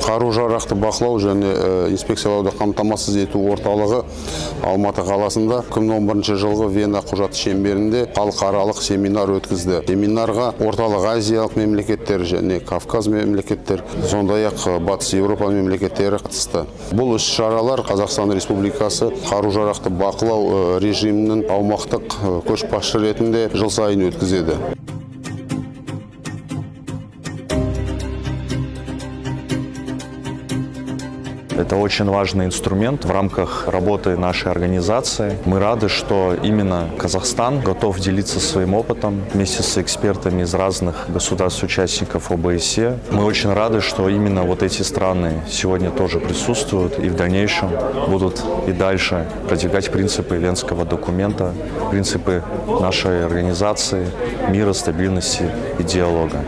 Қару-жарақты бақылау және инспекциялауды қамтамасыз ету орталығы Алматы қаласында 2011 жылғы Вена құжаты шеңберінде халықаралық семинар өткізді. Семинарға орталық азиялық мемлекеттер және Кавказ мемлекеттер, сондай-ақ Батыс Еуропа мемлекеттері қатысты. Бұл іс-шаралар Қазақстан Республикасы қару-жарақты бақылау режимінің аумақтық көшбасшы ретінде жыл сайын өткізеді. Это очень важный инструмент в рамках работы нашей организации. Мы рады, что именно Казахстан готов делиться своим опытом вместе с экспертами из разных государств-участников ОБСЕ. Мы очень рады, что именно вот эти страны сегодня тоже присутствуют и в дальнейшем будут и дальше продвигать принципы Венского документа, принципы нашей организации мира, стабильности и диалога.